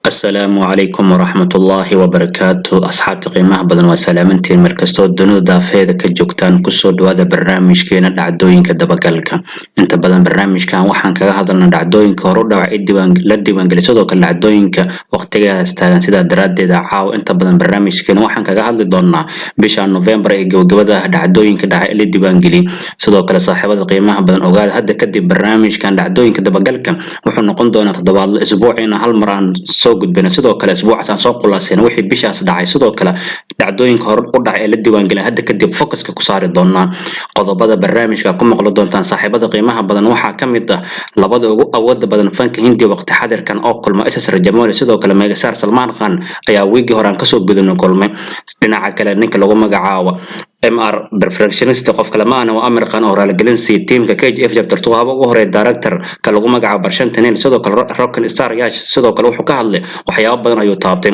السلام عليكم ورحمة الله وبركاته أصحاب قيمة بدن وسلامتين مركزتو الدنيا دافيدا كجوكتان كسو دوادا برنامج كينا دعدوين كدبقالك انت بدن برنامج كان وحان كغا هدلنا دعدوين كهرو دواع لديوان قلسودو كان دعدوين وقتيغا استاغان سيدا دراد دي دعاو انت بدن برنامج كينا وحان كغا هدل دونا بشان نوفمبر ايقو قبدا دعدوين كدعا اللي ديوان قلي سودو كلا صاحبة قيمة بدن اوغاد هدا كدي برنامج كان دعدوين كدبقالك وحو نقون دونا تدبال الاسبوعين هالمران gudbina sidoo kale isbuucaan soo qulaaseen wixii bishaas dhacay sidoo kale dhacdooyinka hor u dhacay ee la diiwaan galay hadda kadib focuska ku saari doonaa qodobada barnaamijka ku maqlo doontaan saaxiibada qiimaha badan waxaa ka mid ah labada ugu awooda badan fanka hindi waqti xadirkan oo kulma isasar jamooli sidoo kale meegasaar salmaan khan ayaa wiigi horaan kasoo gudubnay kulmay dhinaca kale ninka lagu magacaabo MR perfectionist qof kale ma ana Amir qan oo raali galin si teamka k.g.f chapter 2 haba ugu horeey director ka lagu magacaabo barshantaneel sidoo kale rock star yaash sidoo kale wuxuu ka hadlay waxyaabo badan ayuu taabtay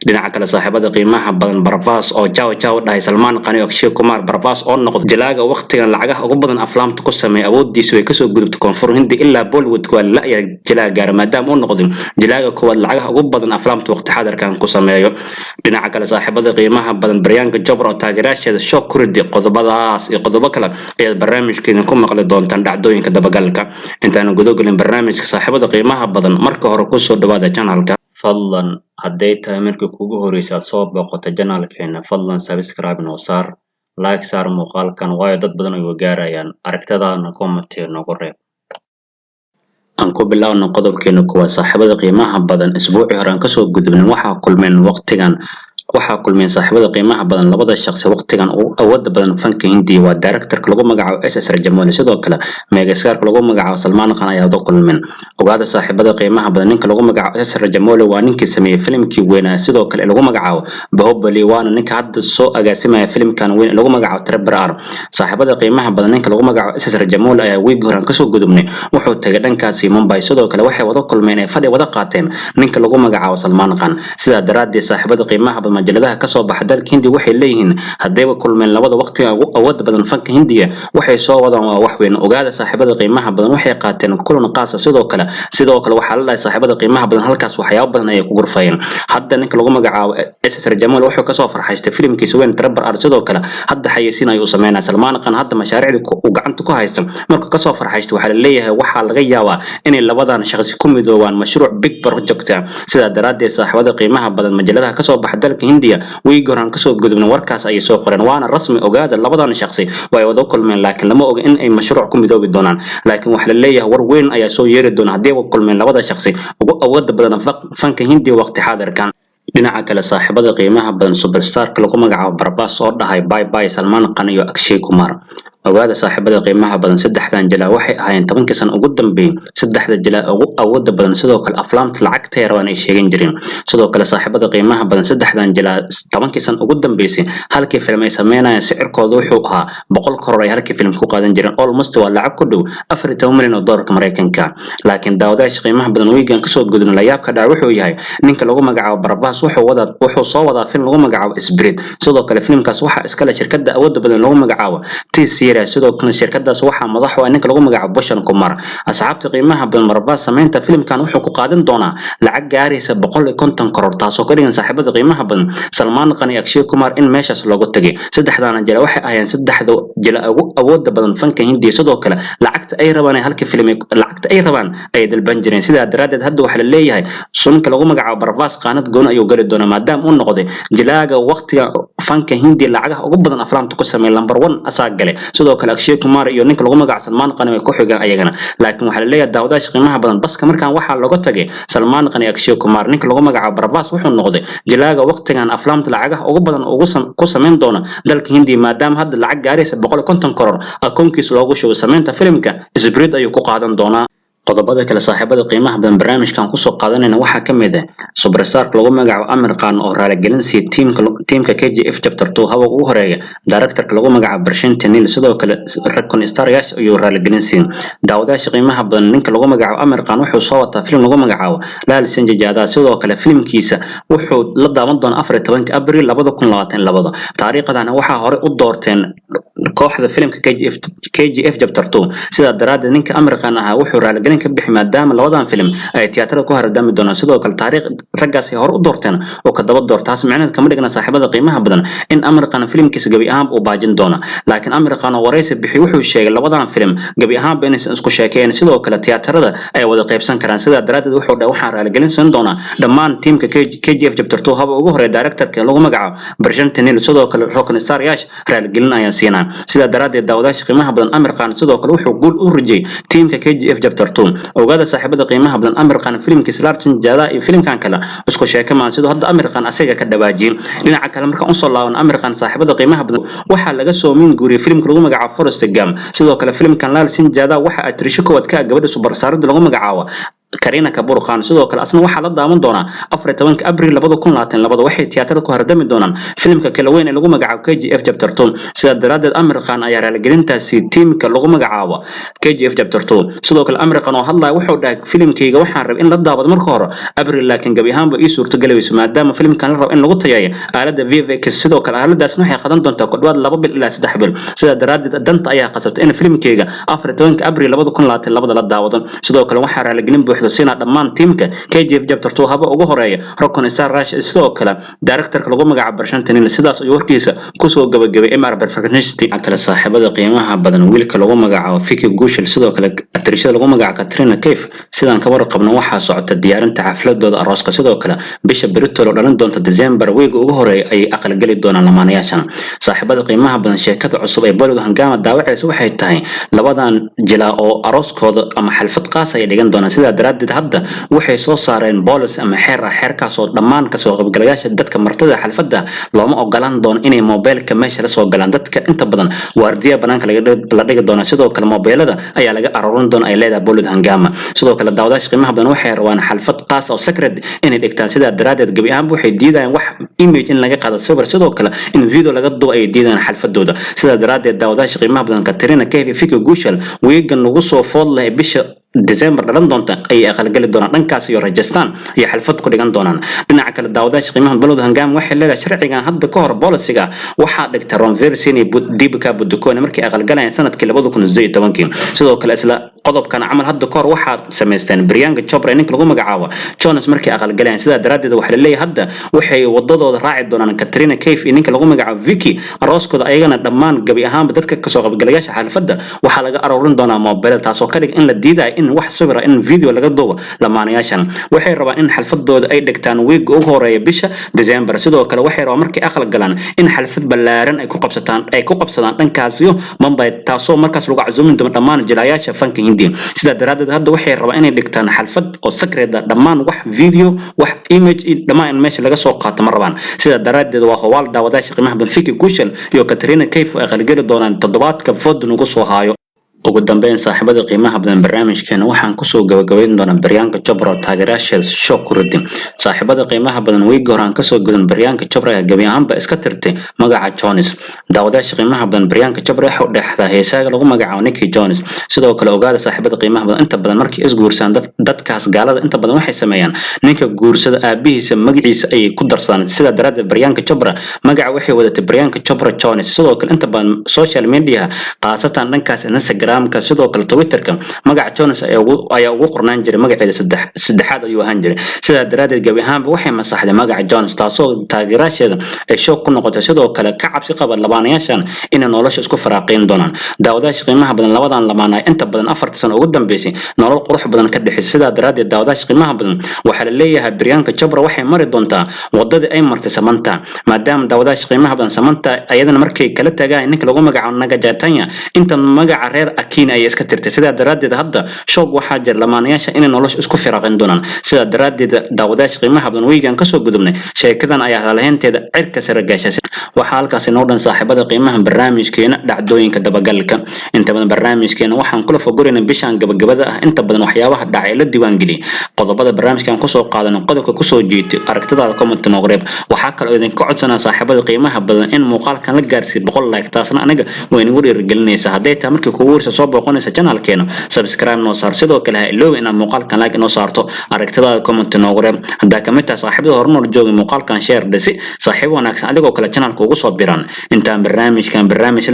dhinaca kale saaxiibada qiimaha badan Prabhas oo jaw dhahay Salmaan Qani oo akshay kumar Prabhas oo noqday jalaaga waqtigan lacagaha ugu badan aflaamta ku sameeyay awoodiisu ay kasoo gudubtay koonfur hindi ilaa Bollywood waa la jalaaga gaar maadaama uu noqday jalaaga kuwad lacagaha ugu badan aflaamta waqti xadarkan ku sameeyo dhinaca kale saaxiibada qiimaha badan baryaanka jabr oo taageerayaasheeda shock kurdi qodobadaas iyo qodobo kale ayaa barnaamijkeena ku maqli doontaan dhacdooyinka dabagalka intaan gudogalin barnaamijka saaxiibada qiimaha badan marka hore ku soo dhawaada channelka fadlan haday tahay markii kugu horeysa soo booqato channelkeena fadlan subscribe noo saar like saar muuqaalkan waayo dad badan ay gaarayaan aragtadaana comment noogu reeb aan ku bilaawno qodobkeena kuwa saaxiibada qiimaha badan isbuucii hore aan ka soo gudubnay waxaa kulmeen saaxiibada qiimaha badan labada shakhsi waqtigan oo awood badan fanka hindi waa director-ka lagu magacaabo SSR Jamooli sidoo kale meegasaarka lagu magacaabo Salmaan Khan ayaa wada kulmeen ogaada saaxiibada qiimaha badan ninka lagu magacaabo SSR Jamooli waa ninkii sameeyay filimkii weynaa sidoo kale lagu magacaabo Bahubali waana ninka hadda soo agaasimaya filimkan weyn lagu magacaabo Trabrar saaxiibada qiimaha badan ninka lagu magacaabo SSR Jamooli ayaa wiigi hore ka soo gudubnay wuxuu tagay dhankaasi Mumbai sidoo kale waxay wada kulmeen ee fadhi wada qaateen ninka lagu magacaabo Salmaan Khan sida daraadii saaxiibada qiimaha badan majaladaha ka soo baxay dalka hindi waxay leeyihiin hadayba kulmeen labada waqtiga ugu awood badan fanka hindiya waxay soo wadaan waa wax weyn ogaada saaxiibada qiimaha badan waxay qaateen kulan qaas ah sidoo kale waxa la leeyahay saaxiibada qiimaha badan halkaas waxyaabo badan ay ku gurfayeen hadda ninka lagu magacaabo SSR Jamooli wuxuu ka soo farxaystay filimkiisa weyn Trabrar sidoo kale hadda xayeysiin ay u sameeyaan Salmaan Khan hadda mashaariicda uu gacanta ku haysto marka ka soo farxaystay waxa la leeyahay waxa laga yaabaa inay labadan shakhsi ku midoobaan mashruuc big project sida daraadii saaxiibada qiimaha badan majaladaha ka soo baxay dalka hindiya wiigi hore aan ka soo gudubnay warkaas ay soo qoreen waana rasmi ogaada labadan shakhsi way wada kulmeen laakiin lama oga in ay mashruuc ku midoobi doonaan laakiin waxa la leeyahay war weyn ayaa soo yeeri doona hadii ay kulmeen labada shakhsi ugu awood badan fanka hindi waqti xaadirkan dhinaca kale saaxiibada qiimaha badan superstar-ka lagu magacaabo Prabhas oo dhahay bye bye Salmaan Khan iyo akshay kumar ogaada saaxiibada qiimaha badan saddexdan jilaa waxay ahaayeen 10 san ugu dambeeyay saddexda jilaa ugu awood badan sidoo kale aflaamta lacagta yar waan ay sheegin jireen sidoo kale saaxiibada qiimaha badan saddexdan jilaa 10 san ugu dambeysay halkii film ay sameynayeen sicirkoodu wuxuu ahaa 100 koror ay halkii film ku qaadan jireen almost waa lacag ku dhow 40 milyan oo doolarka Mareykanka laakiin daawadayaasha qiimaha badan wiigan ka soo gudubnay la yaabka dhac wuxuu yahay ninka lagu magacaabo Prabhas wuxuu soo wadaa film lagu magacaabo Spirit sidoo kale filmkaas waxa iska leh shirkadda awood badan lagu magacaabo TC sidoo kale shirkadaas waxa madax u ah ninka lagu magacaabo Boshan Kumar asxaabta qiimaha badan Prabhas sameynta filimkan wuxuu ku qaadan doonaa lacag gaaraysa 150 koror taasoo ka dhigan saaxiibada qiimaha badan Salmaan Khan iyo akshay kumar in meeshaas loogu tagay saddexdan jila waxay ahaayeen saddexda jila ugu awood badan fanka hindi sidoo kale lacagta ay rabaan halkii film lacagta ay rabaan ay dalban jireen sida daraadeed hadda waxa la leeyahay sunka lagu magacaabo Prabhas qaanad goon ayuu gali doonaa maadaama uu noqday jilaaga waqtiga fanka hindi lacagaha ugu badan aflaamta ku sameeyay number 1 asaag galay sidoo kale akshay kumar iyo ninka lagu magacaabo Salmaan Khan ay ku xigaan ayagana laakiin waxa la leeyahay daawadayaasha qiimaha badan baska markaan waxa laga tagay Salmaan Khan iyo akshay kumar ninka lagu magacaabo Prabhas wuxuu noqday jilaaga waqtigan aflaamta lacagaha ugu badan ku sameyn doona dalka hindi maadaama hadda lacag gaaraysa 150 koror akoonkiisa loogu shubo sameynta filimka Spirit ayuu ku qaadan doonaa qodobada kale saaxiibada qiimaha badan barnaamijkan ku soo qaadanayna waxa ka mid ah superstar lagu magacaabo Amir Khan oo raali galin si teamka k.g.f chapter 2 hawa ugu horeeya director-ka lagu magacaabo barshantaneel sidoo kale rock star yaash iyo raali galin si daawadayaasha qiimaha badan ninka lagu magacaabo Amir Khan wuxuu soo wataa film lagu magacaabo laal sanjada sidoo kale filmkiisa wuxuu la daawan doonaa 14 Abriil 2022 taariikhadan waxa hore u doorteen kooxda filimka k.g.f chapter 2 sida daraaddeed ninka Amir Khan wuxuu raali galin weyn ka bixi maadaama labadan film ay tiyaatarada ku haradami doonaan sidoo kale taariikh raggaas ay hor u doorteen oo ka daba doortaas macnaheed kama dhigna saaxiibada qiimaha badan in Amir Khan filmkiisa gabi ahaan uu baajin doona laakiin Amir Khan oo wareysi bixi wuxuu sheegay labadan film gabi ahaan inaysan isku sheekeen sidoo kale tiyaatarada ay wada qaybsan karaan sida daraadeed wuxuu dhahay waxaan raaligelin doonaa dhammaan teamka k.g.f chapter 2 haba ugu horeeya directorka lagu magacaabo Arjun sidoo kale rock star yash raaligelin ayaan siinaa sida daraadeed daawadaasha qiimaha badan Amir Khan sidoo kale wuxuu guul u rajay teamka k.g.f chapter 2 ogaada saaxiibada qiimaha badan Amir Khan filmkiisa lartin jada iyo filmkan kale isku sheekamaan sidoo hadda Amir Khan asaga ka dhawaajin dhinaca kale marka soo laaban Amir Khan saaxiibada qiimaha badan waxa laga soo min guriyo filmka lagu magacaabo Forest Gump sidoo kale filmkan lartin jada waxa atrisho kood ka gabadha super saarada lagu magacaabo Katrina Kabur Khan sidoo kale asna waxa la daawan doona 14 Abriil 2022 waxay tiyaatarada ku hardami doonaan filmka kala weyn ee lagu magacaabo k.g.f chapter 2 sida daraadeed Amir Khan ayaa raaligelintaasi teamka lagu magacaabo k.g.f chapter 2 sidoo kale Amir Khan oo hadlay wuxuu dhahay filmkayga waxaan rabay in la daawado marka hore Abriil laakiin gabi ahaanba ii suurto galayso maadaama filmkan la rabo in lagu tayayo aalada VFX sidoo kale aaladaas waxay qadan doontaa ku dhawaad 2 bil ilaa 3 bil sida daraadeed danta ayaa qasabtay in filmkayga 14 Abriil 2022 la daawado sidoo kale waxa raaligelin sina dhammaan teamka k.g.f chapter 2 haba ugu horeeya rock star rush sidoo kale directorka lagu magacaabo Arjun sidaas oo warkiisa ku soo gabagabay MR perfectionist kala saaxiibada qiimaha badan wiilka lagu magacaabo Vicky Katrina sidoo kale atrishada lagu magacaabo Katrina k.g.f sidaan ka warqabno waxa socota diyaarinta xafladooda arooska sidoo kale bisha Britol oo dhalan doonta December week ugu horeeya ay aqal gali doonaan lamaanayaashan saaxiibada qiimaha badan sheekada cusub ee Bollywood hangama daawacaysa waxay tahay labadan jilaa oo arooskooda ama xalfad qaas ay dhigan doonaan sida daraadeed hadda waxay soo saareen policy ama xeerkaas oo dhammaan ka soo qaybgalayaasha dadka martida xalfadda looma ogolaan doono inay mobilka meesha la soo galaan dadka inta badan waardiya banaanka la dhigi doona sidoo kale mobilada ayaa laga aruurin doona ay leedahay Bollywood hangama sidoo kale daawadaasha qiimaha badan waxay rabaan xalfad qaas oo secret inay dhigtaan sida daraadeed gabi ahaan waxay diidayaan wax image in laga qaado sawir sidoo kale in video laga duubo ay diidayaan xalfadooda sida daraadeed daawadaasha qiimaha badan Katrina k.g.f Vicky weegan lagu soo foodlay bisha December dhalan doonta ay aqal gali doonaan dhankaas iyo Rajasthan iyo xalfad ku dhigan doonaan dhinaca kale daawadaasha qiimaha Bollywood hangam waxay leedahay sharcigan hadda ka hor policy-ga waxa dhigtay Ronversini dibka budukone markii aqal galayeen sanadkii 2018 sidoo kale isla qodobkan amal hadda ka hor waxa sameysteen Priyanka Chopra ninka lagu magacaabo Jonas markii aqal galayeen sida daraadeed waxa la leeyahay hadda waxay wadadooda raaci doonaan Katrina k.g.f ninka lagu magacaabo Vicky arooskooda ayagana dhammaan gabi ahaan dadka ka soo qaybgalayaasha xalfadda waxa laga aruurin doonaa mobile taas oo ka dhig in la diiday in wax sawir in video laga duubo lamaanayaashan waxay rabaan in xalfadooda ay dhigtaan week ugu horeeya bisha December sidoo kale waxay rabaan markii aqal galaan in xalfad balaaran ay ku qabsadaan dhankaas iyo Mumbai taasoo markaas lagu casuumin doono dhammaan jilayaasha fanka Hindi sida daraadeed hadda waxay rabaan inay dhigtaan xalfad oo secret dhammaan wax video wax image dhammaan meesha laga soo qaato ma rabaan sida daraadeed waa hawaal daawadaasha qiimaha badan Vicky Katrina iyo Katrina k.g.f aqal gali doonaan toddobaadka foodo ugu soo haayo ugu dambeyn saaxiibada qiimaha badan barnaamijkeena waxaan ku soo gabagabayn doonaa Priyanka Chopra taageerayaasha show ku ridin saaxiibada qiimaha badan way gooraan ka soo gudan Priyanka Chopra gabi ahaanba iska tirtay magaca Jonas daawadaasha qiimaha badan Priyanka Chopra waxa u dhaxdaa heesaha lagu magacaabo Nicky Jonas sidoo kale ogaada saaxiibada qiimaha badan inta badan markii is guursan dadkaas gaalada inta badan waxay sameeyaan ninka guursada aabihiisa magaciisa ay ku darsadaan sida daraadeed Priyanka Chopra magaca waxay wadatay Priyanka Chopra Jonas sidoo kale inta badan social media qaasatan dhankaas Instagram sidoo kale Twitterka magaca Jonas ayaa ugu qornaan jiray magaceeda saddexaad ayuu ahaan jiray sida daraadeed gabi ahaanba waxay masaxday magaca Jonas taasoo taageerayaasheeda ay shock ku noqotay sidoo kale ka cabsi qaba labaanayaashan inay nolosha isku faraaqeyn doonaan daawadaasha qiimaha badan labadan lamaanay inta badan 4 sano ugu dambeysay nolol qurux badan ka dhaxay sida daraadeed daawadaasha qiimaha badan waxa la leeyahay Priyanka Chopra waxay mari doontaa wadada ay martay Samantha maadaama daawadaasha qiimaha badan Samantha ayadana markay kala tagaan ninka lagu magacaabo Nagatanya inta magaca reer kiin ay iska tirtay sida daraadeed hadda shoog waxa jir lamaanayaasha inay nolosha isku firaaqin doonaan sida daraadeed daawadaasha qiimaha badan weegan ka soo gudubnay sheekadan ayaa halaheynteeda cirka sare gaashay waxa halkaas inoo dhan saaxiibada qiimaha barnaamijkeena dhacdooyinka dabagalka inta badan barnaamijkeena waxaan kula fogoreynaa bishan gabagabada ah inta badan waxyaabaha dhacay la diiwaan geliyay qodobada barnaamijkan ku soo qaadanay qodobka ku soo jeetay aragtidaada comment noo qreeb waxa kale oo idin ka codsanaa saaxiibada qiimaha badan in muuqaalkan la gaarsiiyo 100 like taasna aniga way inagu dhiirigelinaysaa haday taa markii kugu warso soo booqanaysa channelkeena subscribe noo saar sidoo kale ha iloobi inaad muuqaalkan like inoo saarto aragtidaada comment noogu reeb hadaa ka mid tahay saaxiibada horumar jooga muuqaalkan share dhisi saaxiib wanaagsan adigoo kale channelka ugu soo biran intaan barnaamij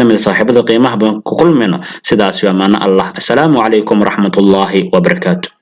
la mid saaxiibada qiimaha badan ku kulmayno sidaas waa maana Allah assalaamu calaykum waraxmatullaahi wabarakaatuh